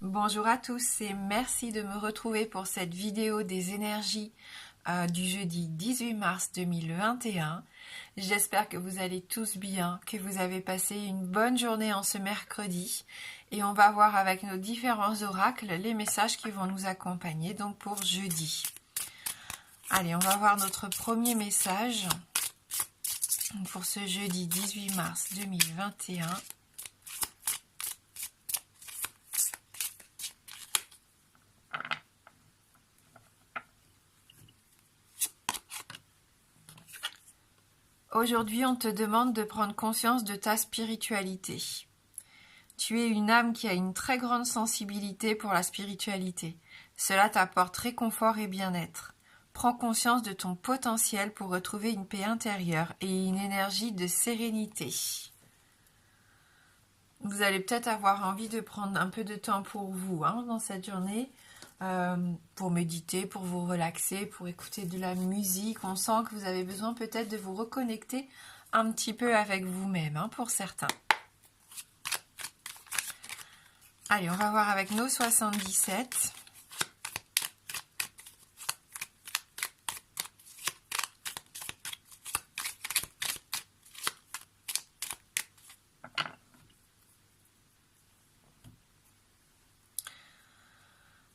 Bonjour à tous et merci de me retrouver pour cette vidéo des énergies du jeudi 18 mars 2021. J'espère que vous allez tous bien, que vous avez passé une bonne journée en ce mercredi et on va voir avec nos différents oracles les messages qui vont nous accompagner donc pour jeudi. Allez, on va voir notre premier message pour ce jeudi 18 mars 2021. Aujourd'hui, on te demande de prendre conscience de ta spiritualité. Tu es une âme qui a une très grande sensibilité pour la spiritualité. Cela t'apporte réconfort et bien-être. Prends conscience de ton potentiel pour retrouver une paix intérieure et une énergie de sérénité. Vous allez peut-être avoir envie de prendre un peu de temps pour vous dans cette journée, pour méditer, pour vous relaxer, pour écouter de la musique. On sent que vous avez besoin peut-être de vous reconnecter un petit peu avec vous-même, pour certains. Allez, on va voir avec nos 77.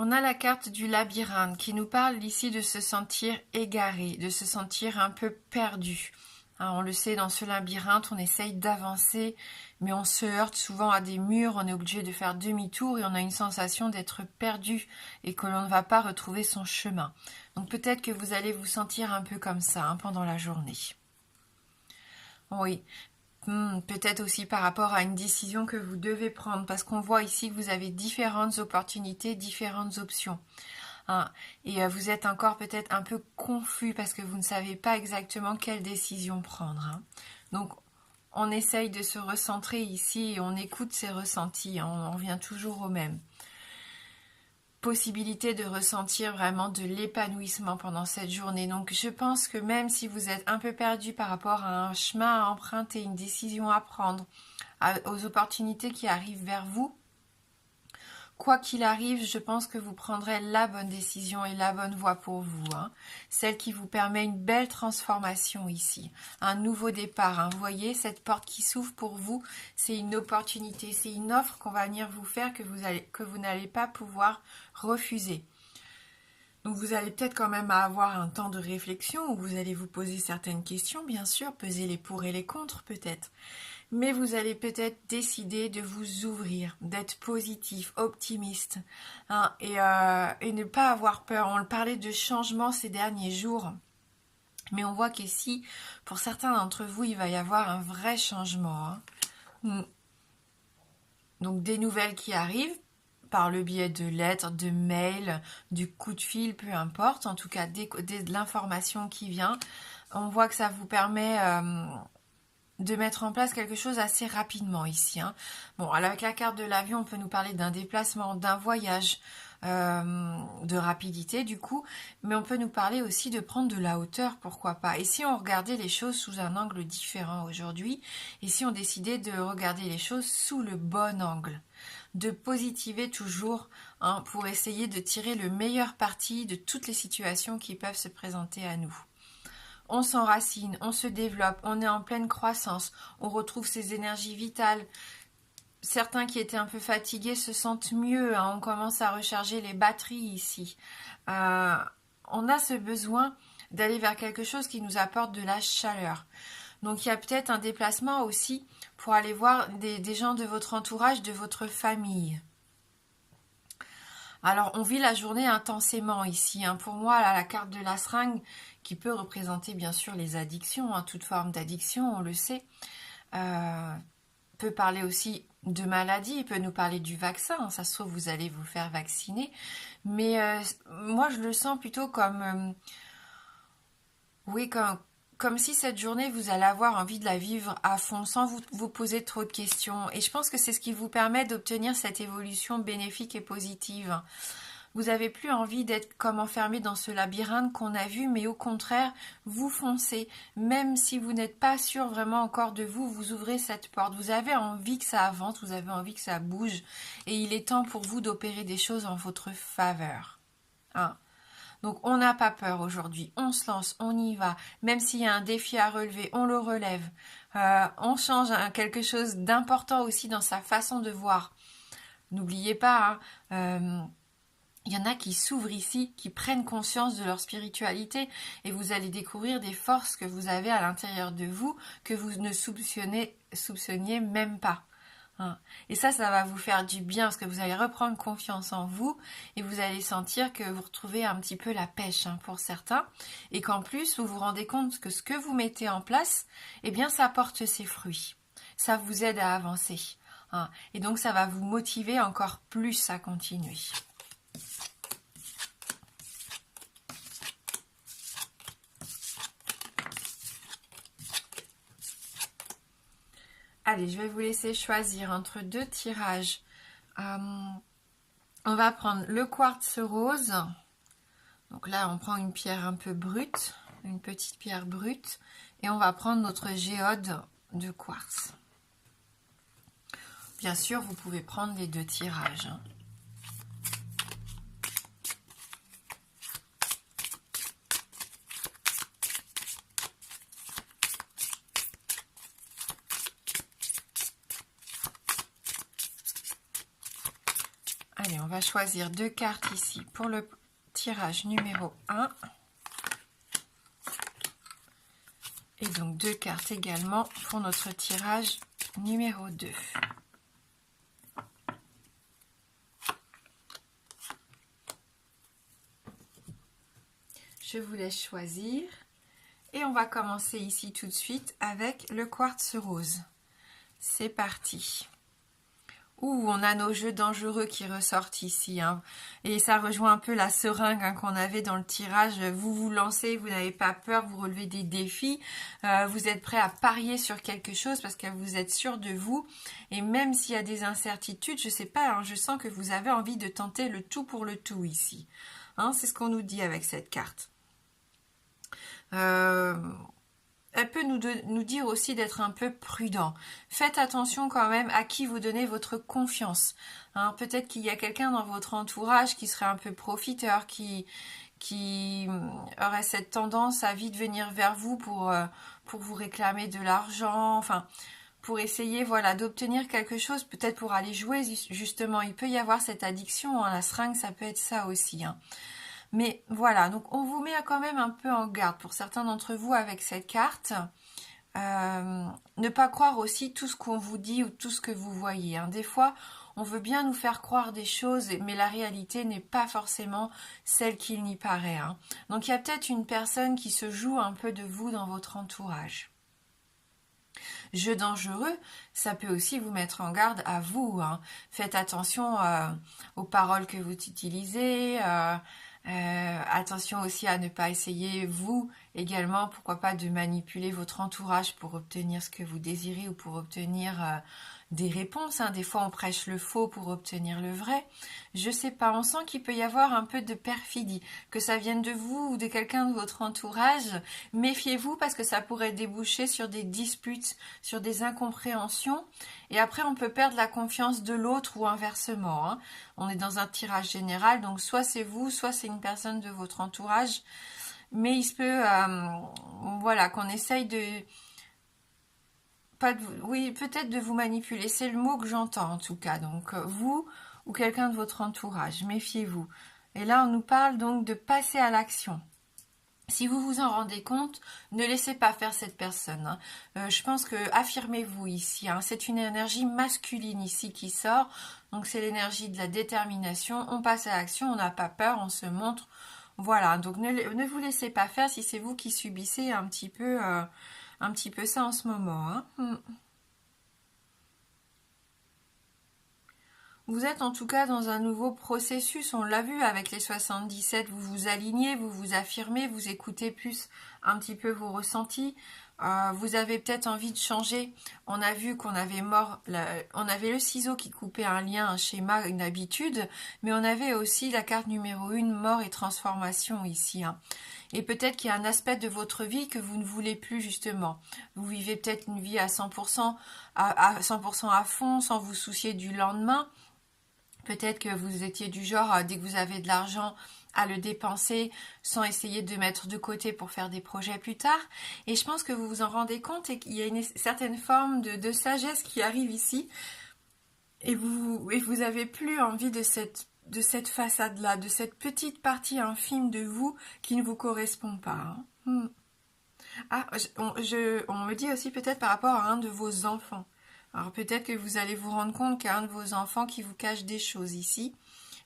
On a la carte du labyrinthe qui nous parle ici de se sentir égaré, de se sentir un peu perdu. On le sait, dans ce labyrinthe, on essaye d'avancer, mais on se heurte souvent à des murs, on est obligé de faire demi-tour et on a une sensation d'être perdu et que l'on ne va pas retrouver son chemin. Donc peut-être que vous allez vous sentir un peu comme ça pendant la journée. Oui, peut-être aussi par rapport à une décision que vous devez prendre, parce qu'on voit ici que vous avez différentes opportunités, différentes options. Et vous êtes encore peut-être un peu confus parce que vous ne savez pas exactement quelle décision prendre. Donc, on essaye de se recentrer ici et on écoute ses ressentis. On revient toujours au même. Possibilité de ressentir vraiment de l'épanouissement pendant cette journée. Donc je pense que même si vous êtes un peu perdu par rapport à un chemin à emprunter, une décision à prendre, aux opportunités qui arrivent vers vous, quoi qu'il arrive, je pense que vous prendrez la bonne décision et la bonne voie pour vous. Celle qui vous permet une belle transformation ici. Un nouveau départ. Vous voyez, cette porte qui s'ouvre pour vous, c'est une opportunité. C'est une offre qu'on va venir vous faire que vous n'allez pas pouvoir refuser. Donc vous allez peut-être quand même avoir un temps de réflexion où vous allez vous poser certaines questions, bien sûr, peser les pour et les contre peut-être. Mais vous allez peut-être décider de vous ouvrir, d'être positif, optimiste, et ne pas avoir peur. On parlait de changement ces derniers jours, mais on voit qu'ici, pour certains d'entre vous, il va y avoir un vrai changement. Donc des nouvelles qui arrivent, par le biais de lettres, de mails, du coup de fil, peu importe, en tout cas de l'information qui vient. On voit que ça vous permet de mettre en place quelque chose assez rapidement ici. Bon, alors avec la carte de l'avion, on peut nous parler d'un déplacement, d'un voyage, de rapidité du coup, mais on peut nous parler aussi de prendre de la hauteur, pourquoi pas. Et si on regardait les choses sous un angle différent aujourd'hui, et si on décidait de regarder les choses sous le bon angle, de positiver toujours pour essayer de tirer le meilleur parti de toutes les situations qui peuvent se présenter à nous. On s'enracine, on se développe, on est en pleine croissance, on retrouve ses énergies vitales. Certains qui étaient un peu fatigués se sentent mieux, on commence à recharger les batteries ici. On a ce besoin d'aller vers quelque chose qui nous apporte de la chaleur. Donc il y a peut-être un déplacement aussi pour aller voir des gens de votre entourage, de votre famille. Alors, on vit la journée intensément ici. Pour moi, là, la carte de la seringue, qui peut représenter bien sûr les addictions, toute forme d'addiction, on le sait, peut parler aussi de maladie, il peut nous parler du vaccin. Ça se trouve, vous allez vous faire vacciner. Mais moi, je le sens plutôt comme... oui, comme si cette journée, vous allez avoir envie de la vivre à fond, sans vous poser trop de questions. Et je pense que c'est ce qui vous permet d'obtenir cette évolution bénéfique et positive. Vous n'avez plus envie d'être comme enfermé dans ce labyrinthe qu'on a vu, mais au contraire, vous foncez. Même si vous n'êtes pas sûr vraiment encore de vous, vous ouvrez cette porte. Vous avez envie que ça avance, vous avez envie que ça bouge. Et il est temps pour vous d'opérer des choses en votre faveur. Hein. Donc on n'a pas peur aujourd'hui, on se lance, on y va. Même s'il y a un défi à relever, on le relève. On change quelque chose d'important aussi dans sa façon de voir. N'oubliez pas, il y en a qui s'ouvrent ici, qui prennent conscience de leur spiritualité et vous allez découvrir des forces que vous avez à l'intérieur de vous que vous ne soupçonniez même pas. Et ça va vous faire du bien parce que vous allez reprendre confiance en vous et vous allez sentir que vous retrouvez un petit peu la pêche pour certains et qu'en plus vous vous rendez compte que ce que vous mettez en place, eh bien ça porte ses fruits. Ça vous aide à avancer. Et donc ça va vous motiver encore plus à continuer. Allez, je vais vous laisser choisir entre deux tirages. On va prendre le quartz rose. Donc là, on prend une pierre un peu brute, une petite pierre brute. Et on va prendre notre géode de quartz. Bien sûr, vous pouvez prendre les deux tirages. Allez, on va choisir deux cartes ici pour le tirage numéro 1. Et donc deux cartes également pour notre tirage numéro 2. Je vous laisse choisir. Et on va commencer ici tout de suite avec le quartz rose. C'est parti. On a nos jeux dangereux qui ressortent ici. Et ça rejoint un peu la seringue qu'on avait dans le tirage. Vous vous lancez, vous n'avez pas peur, vous relevez des défis. Vous êtes prêt à parier sur quelque chose parce que vous êtes sûr de vous. Et même s'il y a des incertitudes, je sais pas, je sens que vous avez envie de tenter le tout pour le tout ici. C'est ce qu'on nous dit avec cette carte. Elle peut nous dire aussi d'être un peu prudent. Faites attention quand même à qui vous donnez votre confiance. Peut-être qu'il y a quelqu'un dans votre entourage qui serait un peu profiteur, qui aurait cette tendance à vite venir vers vous pour vous réclamer de l'argent, pour essayer d'obtenir quelque chose, peut-être pour aller jouer justement. Il peut y avoir cette addiction, la seringue, ça peut être ça aussi. Mais voilà, donc on vous met quand même un peu en garde pour certains d'entre vous avec cette carte. Ne pas croire aussi tout ce qu'on vous dit ou tout ce que vous voyez. Des fois, on veut bien nous faire croire des choses, mais la réalité n'est pas forcément celle qu'il n'y paraît. Donc il y a peut-être une personne qui se joue un peu de vous dans votre entourage. Jeu dangereux, ça peut aussi vous mettre en garde à vous. Faites attention aux paroles que vous utilisez. Attention aussi à ne pas essayer, vous également, pourquoi pas, de manipuler votre entourage pour obtenir ce que vous désirez ou pour obtenir des réponses. Des fois, on prêche le faux pour obtenir le vrai. Je sais pas, on sent qu'il peut y avoir un peu de perfidie. Que ça vienne de vous ou de quelqu'un de votre entourage, méfiez-vous parce que ça pourrait déboucher sur des disputes, sur des incompréhensions. Et après, on peut perdre la confiance de l'autre ou inversement. On est dans un tirage général, donc soit c'est vous, soit c'est une personne de votre entourage. Mais il se peut qu'on essaye peut-être de vous manipuler. C'est le mot que j'entends en tout cas. Donc vous ou quelqu'un de votre entourage, méfiez-vous. Et là, on nous parle donc de passer à l'action. Si vous vous en rendez compte, ne laissez pas faire cette personne. Je pense que affirmez-vous ici. C'est une énergie masculine ici qui sort. Donc c'est l'énergie de la détermination. On passe à l'action, on n'a pas peur, on se montre. Voilà, donc ne vous laissez pas faire si c'est vous qui subissez un petit peu ça en ce moment. Vous êtes en tout cas dans un nouveau processus, on l'a vu avec les 77, vous vous alignez, vous vous affirmez, vous écoutez plus un petit peu vos ressentis. Vous avez peut-être envie de changer. On a vu qu'on avait on avait le ciseau qui coupait un lien, un schéma, une habitude, mais on avait aussi la carte numéro 1, mort et transformation ici. Hein. Et peut-être qu'il y a un aspect de votre vie que vous ne voulez plus justement. Vous vivez peut-être une vie à 100%, à 100% à fond, sans vous soucier du lendemain. Peut-être que vous étiez du genre, dès que vous avez de l'argent, à le dépenser sans essayer de mettre de côté pour faire des projets plus tard. Et je pense que vous vous en rendez compte et qu'il y a une certaine forme de sagesse qui arrive ici. Et vous avez plus envie de cette façade-là, de cette petite partie infime de vous qui ne vous correspond pas. Hein. Ah, on me dit aussi peut-être par rapport à un de vos enfants. Alors peut-être que vous allez vous rendre compte qu'il y a un de vos enfants qui vous cache des choses ici,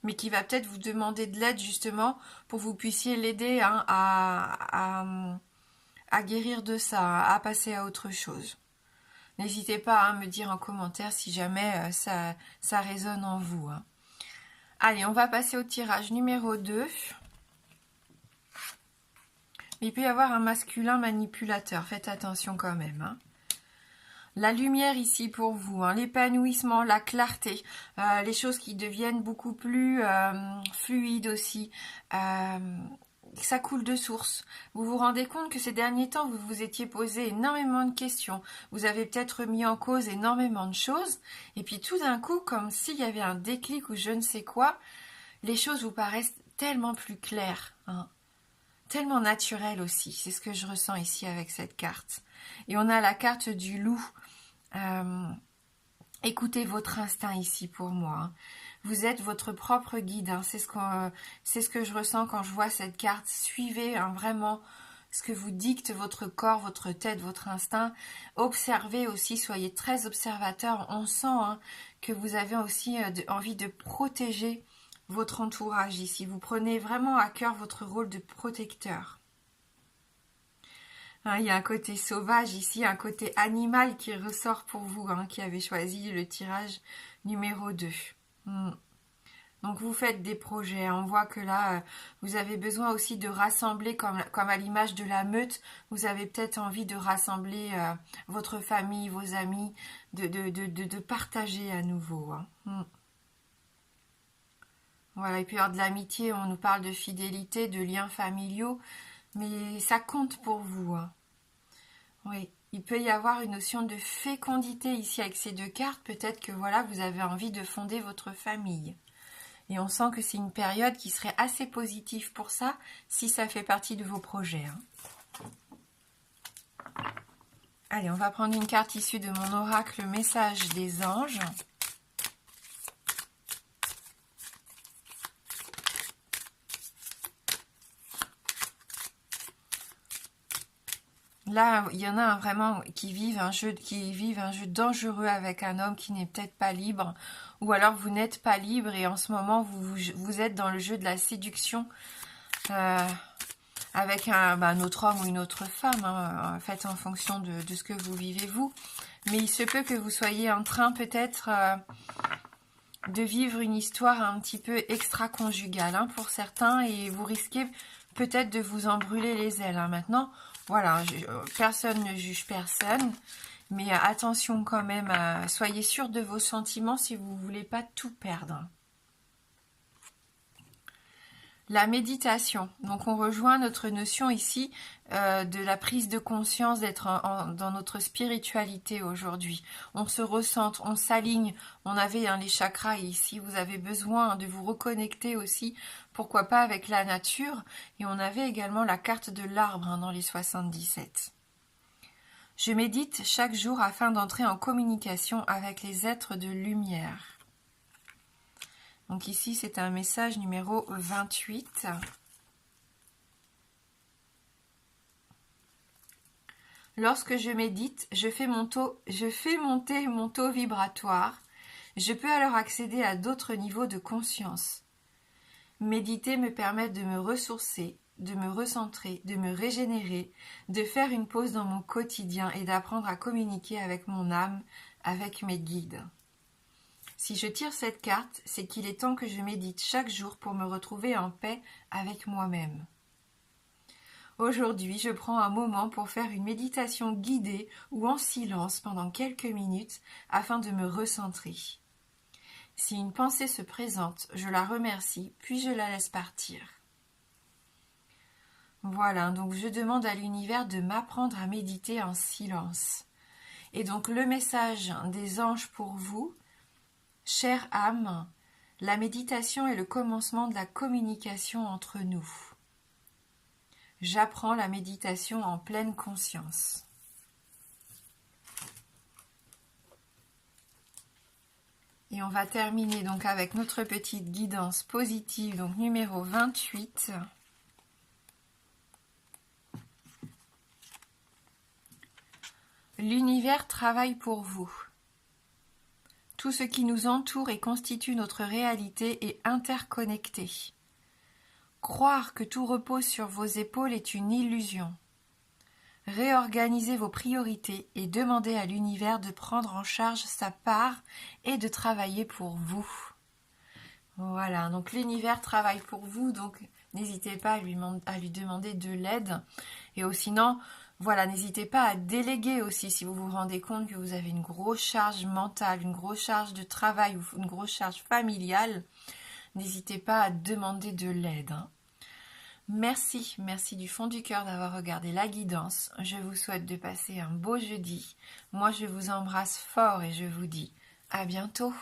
mais qui va peut-être vous demander de l'aide justement pour que vous puissiez l'aider hein, à guérir de ça, à passer à autre chose. N'hésitez pas à me dire en commentaire si jamais ça résonne en vous. Hein. Allez, on va passer au tirage numéro 2. Il peut y avoir un masculin manipulateur, faites attention quand même. Hein. La lumière ici pour vous, hein, l'épanouissement, la clarté, les choses qui deviennent beaucoup plus fluides aussi. Ça coule de source. Vous vous rendez compte que ces derniers temps, vous vous étiez posé énormément de questions. Vous avez peut-être mis en cause énormément de choses. Et puis tout d'un coup, comme s'il y avait un déclic ou je ne sais quoi, les choses vous paraissent tellement plus claires. Hein. Tellement naturelles aussi. C'est ce que je ressens ici avec cette carte. Et on a la carte du loup. Écoutez votre instinct ici pour moi. Hein. Vous êtes votre propre guide. Hein. C'est ce que je ressens quand je vois cette carte. Suivez hein, vraiment ce que vous dicte votre corps, votre tête, votre instinct. Observez aussi, soyez très observateur. On sent hein, que vous avez aussi envie de protéger votre entourage ici. Vous prenez vraiment à cœur votre rôle de protecteur. Hein, il y a un côté sauvage ici, un côté animal qui ressort pour vous, hein, qui avez choisi le tirage numéro 2. Donc vous faites des projets, on voit que là, vous avez besoin aussi de rassembler, comme à l'image de la meute, vous avez peut-être envie de rassembler votre famille, vos amis, de partager à nouveau. Hein. Voilà, il peut y avoir de l'amitié, on nous parle de fidélité, de liens familiaux, mais ça compte pour vous. Hein. Oui, il peut y avoir une notion de fécondité ici avec ces deux cartes. Peut-être que voilà, vous avez envie de fonder votre famille. Et on sent que c'est une période qui serait assez positive pour ça, si ça fait partie de vos projets. Hein. Allez, on va prendre une carte issue de mon oracle Message des anges. Là, il y en a vraiment qui vivent un jeu dangereux avec un homme qui n'est peut-être pas libre, ou alors vous n'êtes pas libre et en ce moment vous êtes dans le jeu de la séduction avec un autre homme ou une autre femme, hein, faites en fonction de ce que vous vivez vous. Mais il se peut que vous soyez en train peut-être de vivre une histoire un petit peu extra-conjugale hein, pour certains et vous risquez peut-être de vous en brûler les ailes. Hein. Maintenant, voilà, personne ne juge personne, mais attention quand même, soyez sûr de vos sentiments si vous ne voulez pas tout perdre. La méditation, donc on rejoint notre notion ici de la prise de conscience d'être dans notre spiritualité aujourd'hui. On se recentre, on s'aligne, on avait les chakras et ici vous avez besoin de vous reconnecter aussi, pourquoi pas avec la nature, et on avait également la carte de l'arbre dans les 77. Je médite chaque jour afin d'entrer en communication avec les êtres de lumière. Donc ici, c'est un message numéro 28. Lorsque je médite, je fais monter mon taux vibratoire. Je peux alors accéder à d'autres niveaux de conscience. Méditer me permet de me ressourcer, de me recentrer, de me régénérer, de faire une pause dans mon quotidien et d'apprendre à communiquer avec mon âme, avec mes guides. Si je tire cette carte, c'est qu'il est temps que je médite chaque jour pour me retrouver en paix avec moi-même. Aujourd'hui, je prends un moment pour faire une méditation guidée ou en silence pendant quelques minutes afin de me recentrer. Si une pensée se présente, je la remercie, puis je la laisse partir. Voilà, donc je demande à l'univers de m'apprendre à méditer en silence. Et donc le message des anges pour vous, chère âme, la méditation est le commencement de la communication entre nous. J'apprends la méditation en pleine conscience. Et on va terminer donc avec notre petite guidance positive, donc numéro 28. L'univers travaille pour vous. Tout ce qui nous entoure et constitue notre réalité est interconnecté. Croire que tout repose sur vos épaules est une illusion. Réorganisez vos priorités et demandez à l'univers de prendre en charge sa part et de travailler pour vous. Voilà, donc l'univers travaille pour vous, donc n'hésitez pas à lui demander de l'aide. Et sinon, voilà, n'hésitez pas à déléguer aussi si vous vous rendez compte que vous avez une grosse charge mentale, une grosse charge de travail ou une grosse charge familiale. N'hésitez pas à demander de l'aide. Merci du fond du cœur d'avoir regardé la guidance. Je vous souhaite de passer un beau jeudi. Moi, je vous embrasse fort et je vous dis à bientôt.